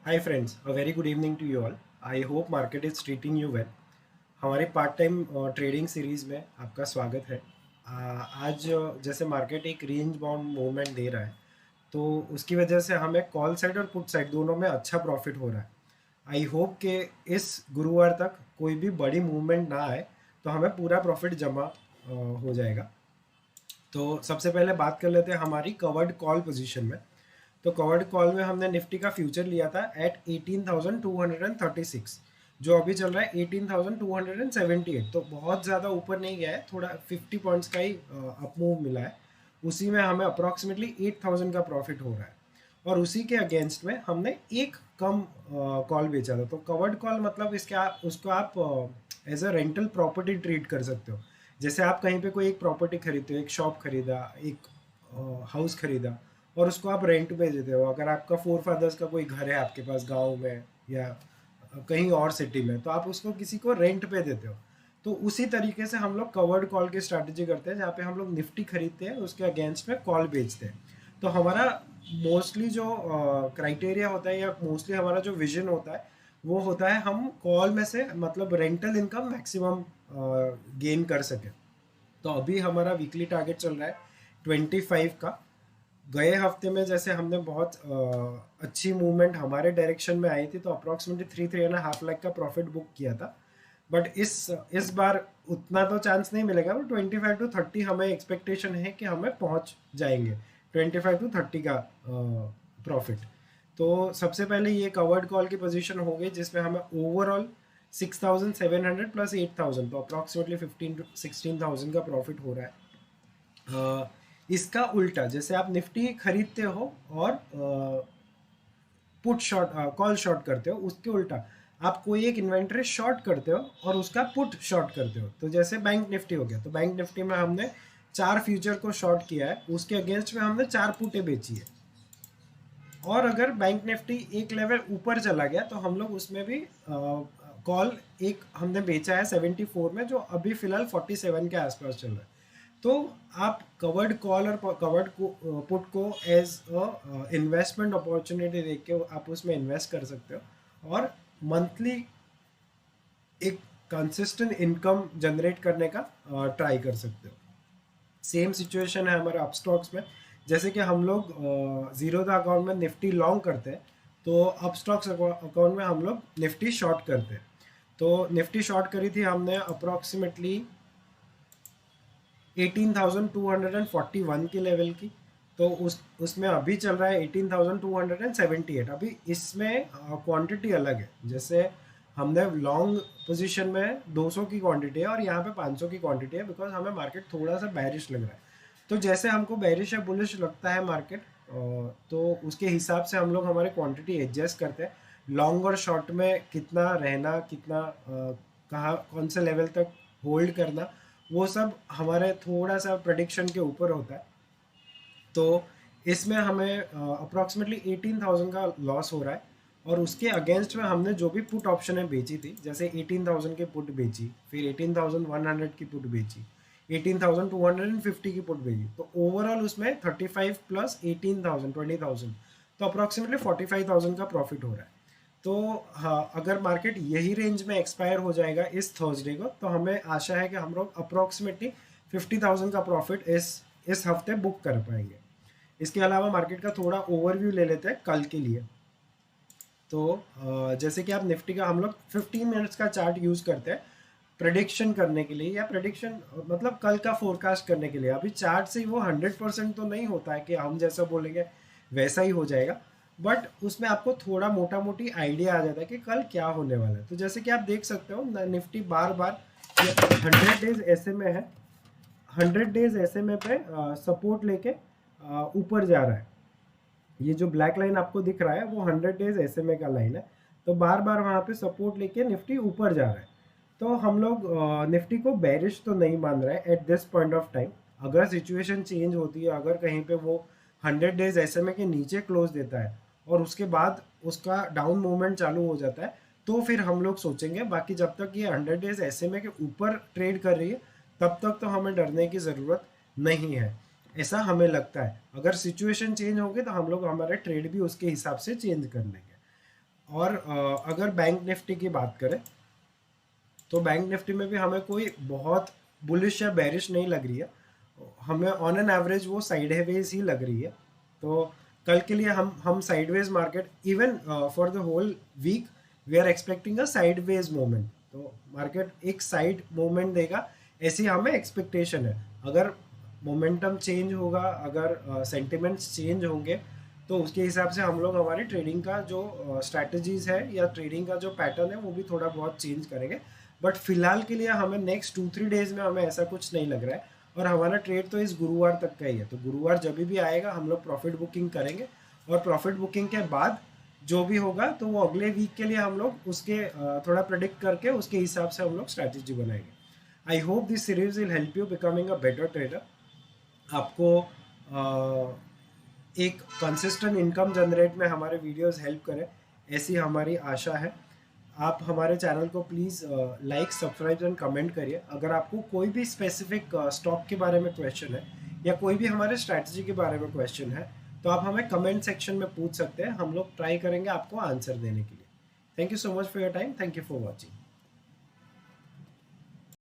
Hi friends, a very good evening to you all. I hope market is treating you well. हमारे part time trading series में आपका स्वागत है। आज जैसे मार्केट एक रेंज बाउंड मूवमेंट दे रहा है, तो उसकी वजह से हमें कॉल साइड और पुट साइड दोनों में अच्छा प्रॉफिट हो रहा है। आई होप कि इस गुरुवार तक कोई भी बड़ी मूवमेंट ना आए, तो हमें पूरा प्रॉफिट जमा हो जाएगा। तो सबसे पहले बात कर लेते हैं हमारी कवर्ड कॉल पोजीशन में। तो कवर्ड कॉल में हमने निफ्टी का फ्यूचर लिया था एट 18,236, जो अभी चल रहा है 18,278। तो बहुत ज़्यादा ऊपर नहीं गया है, थोड़ा 50 पॉइंट्स का ही अप मूव मिला है। उसी में हमें अप्रॉक्सीमेटली 8,000 का प्रॉफिट हो रहा है। और उसी के अगेंस्ट में हमने एक कम कॉल बेचा था। तो कवर्ड कॉल मतलब इसके आप उसको आप as a rental property treat कर सकते हो। जैसे आप कहीं पे कोई एक प्रॉपर्टी खरीदते हो, एक शॉप खरीदा, एक हाउस खरीदा, और उसको आप रेंट पे देते हो। अगर आपका फोर फादर्स का कोई घर है आपके पास गांव में या कहीं और सिटी में, तो आप उसको किसी को रेंट पे देते हो। तो उसी तरीके से हम लोग कवर्ड कॉल की स्ट्रैटेजी करते हैं, जहाँ पे हम लोग निफ्टी खरीदते हैं, उसके अगेंस्ट में कॉल बेचते हैं। तो हमारा मोस्टली जो क्राइटेरिया होता है या मोस्टली हमारा जो विजन होता है, वो होता है हम कॉल में से मतलब रेंटल इनकम मैक्सिमम गेन कर सके। तो अभी हमारा वीकली टारगेट चल रहा है 25 का। गए हफ्ते में जैसे हमने बहुत अच्छी मूवमेंट हमारे डायरेक्शन में आई थी, तो अप्रॉक्सीमेटली 3.5 लाख का प्रॉफिट बुक किया था। बट इस बार उतना तो चांस नहीं मिलेगा। वो 25 to 30 हमें एक्सपेक्टेशन है कि हमें पहुंच जाएंगे 25 to 30 का प्रॉफिट। तो सबसे पहले ये कवर्ड कॉल की पोजीशन हो गई, जिसमें हमें ओवरऑल 6,700 प्लस 8,000, तो अप्रॉक्सीमेटली 15 to 16,000 का प्रॉफिट हो रहा है। इसका उल्टा, जैसे आप निफ्टी खरीदते हो और पुट शॉर्ट कॉल शॉर्ट करते हो, उसके उल्टा आप कोई एक इन्वेंटरी शॉर्ट करते हो और उसका पुट शॉर्ट करते हो। तो जैसे बैंक निफ्टी हो गया, तो बैंक निफ्टी में हमने 4 फ्यूचर को शॉर्ट किया है, उसके अगेंस्ट में हमने 4 पुटें बेची है। और अगर बैंक निफ्टी एक लेवल ऊपर चला गया, तो हम लोग उसमें भी कॉल एक हमने बेचा है 74 में, जो अभी फिलहाल 47 के आसपास चल रहा है। तो आप कवर्ड कॉल और कवर्ड पुट को एज अ इन्वेस्टमेंट अपॉर्चुनिटी देख के आप उसमें इन्वेस्ट कर सकते हो, और मंथली एक कंसिस्टेंट इनकम जनरेट करने का ट्राई कर सकते हो। सेम सिचुएशन है हमारे अपस्टॉक्स में। जैसे कि हम लोग जीरोधा अकाउंट में निफ्टी लॉन्ग करते हैं, तो अपस्टॉक्स अकाउंट में हम लोग निफ्टी शॉर्ट करते हैं। तो निफ्टी शॉर्ट करी थी हमने अप्रॉक्सीमेटली 18,241 के लेवल की। तो उसमें अभी चल रहा है 18,278। अभी इसमें क्वांटिटी अलग है। जैसे हमने लॉन्ग पोजीशन में 200 की क्वांटिटी है और यहाँ पे 500 की क्वांटिटी है, बिकॉज हमें मार्केट थोड़ा सा बैरिश लग रहा है। तो जैसे हमको बैरिश या बुलिश लगता है मार्केट, तो उसके हिसाब से हम लोग हमारे क्वांटिटी एडजस्ट करते हैं। लॉन्ग और शॉर्ट में कितना रहना, कितना कहाँ कौन से लेवल तक होल्ड करना, वो सब हमारे थोड़ा सा प्रडिक्शन के ऊपर होता है। तो इसमें हमें अप्रॉक्सीमेटली 18,000 का लॉस हो रहा है। और उसके अगेंस्ट में हमने जो भी पुट ऑप्शन है बेची थी, जैसे 18,000 की पुट बेची, फिर 18,100 की पुट बेची, 18,250 की पुट बेची, तो ओवरऑल उसमें 35 प्लस 18,000 20,000, तो अप्रॉक्सीमेटली 45,000 का प्रॉफिट हो रहा है। तो हाँ, अगर मार्केट यही रेंज में एक्सपायर हो जाएगा इस थर्सडे को, तो हमें आशा है कि हम लोग अप्रॉक्सीमेटली 50,000 का प्रॉफिट इस हफ्ते बुक कर पाएंगे। इसके अलावा मार्केट का थोड़ा ओवरव्यू ले लेते हैं कल के लिए। तो जैसे कि आप निफ्टी का हम लोग 15 मिनट्स का चार्ट यूज़ करते हैं प्रेडिक्शन करने के लिए, या प्रेडिक्शन मतलब कल का फोरकास्ट करने के लिए। अभी चार्ट से वो 100% तो नहीं होता है कि हम जैसा बोलेंगे वैसा ही हो जाएगा, बट उसमें आपको थोड़ा मोटा मोटी आइडिया आ जाता है कि कल क्या होने वाला है। तो जैसे कि आप देख सकते हो, निफ्टी बार बार 100 डेज ऐसे में है, 100 डेज ऐसे में पे सपोर्ट लेके ऊपर जा रहा है। ये जो ब्लैक लाइन आपको दिख रहा है, वो 100 डेज SMA का लाइन है। तो बार बार वहाँ पे सपोर्ट लेके निफ्टी ऊपर जा रहा है। तो हम लोग निफ्टी को बेरिश तो नहीं मान रहे हैं at this point of time. अगर सिचुएशन चेंज होती है, अगर कहीं पे वो 100 डेज SMA के नीचे क्लोज देता है और उसके बाद उसका डाउन मूवमेंट चालू हो जाता है, तो फिर हम लोग सोचेंगे। बाकी जब तक ये 100 डेज SMA के ऊपर ट्रेड कर रही है, तब तक तो हमें डरने की ज़रूरत नहीं है, ऐसा हमें लगता है। अगर सिचुएशन चेंज होगी, तो हम लोग हमारे ट्रेड भी उसके हिसाब से चेंज कर लेंगे। और अगर बैंक निफ्टी की बात करें तो बैंक निफ्टी में भी हमें कोई बहुत बुलिश या बेरिश नहीं लग रही है, हमें ऑन एन एवरेज वो साइडवेज ही लग रही है। तो कल के लिए हम sideways market, even for the whole week we are expecting a sideways movement. तो मार्केट एक साइड मूवमेंट देगा, ऐसी हमें एक्सपेक्टेशन है। अगर मोमेंटम चेंज होगा, अगर सेंटिमेंट्स चेंज होंगे, तो उसके हिसाब से हम लोग हमारी ट्रेडिंग का जो स्ट्रैटेजीज है या ट्रेडिंग का जो पैटर्न है वो भी थोड़ा बहुत चेंज करेंगे। बट फिलहाल के लिए हमें नेक्स्ट 2-3 डेज में हमें ऐसा कुछ नहीं लग रहा है। और हमारा ट्रेड तो इस गुरुवार तक का ही है, तो गुरुवार जब भी आएगा हम लोग प्रॉफिट बुकिंग करेंगे, और प्रॉफिट बुकिंग के बाद जो भी होगा तो वो अगले वीक के लिए हम लोग उसके थोड़ा प्रिडिक्ट करके उसके हिसाब से हम लोग स्ट्रैटेजी बनाएंगे। I hope this series will help you becoming a better trader. आपको एक कंसिस्टेंट इनकम जनरेट में हमारे वीडियोस हेल्प करें, ऐसी हमारी आशा है। आप हमारे चैनल को please like, subscribe and comment करिए। अगर आपको कोई भी स्पेसिफिक स्टॉक के बारे में क्वेश्चन है या कोई भी हमारे स्ट्रैटेजी के बारे में क्वेश्चन है, तो आप हमें कमेंट सेक्शन में पूछ सकते हैं, हम लोग ट्राई करेंगे आपको आंसर देने के लिए। Thank you so much for your time, thank you for watching.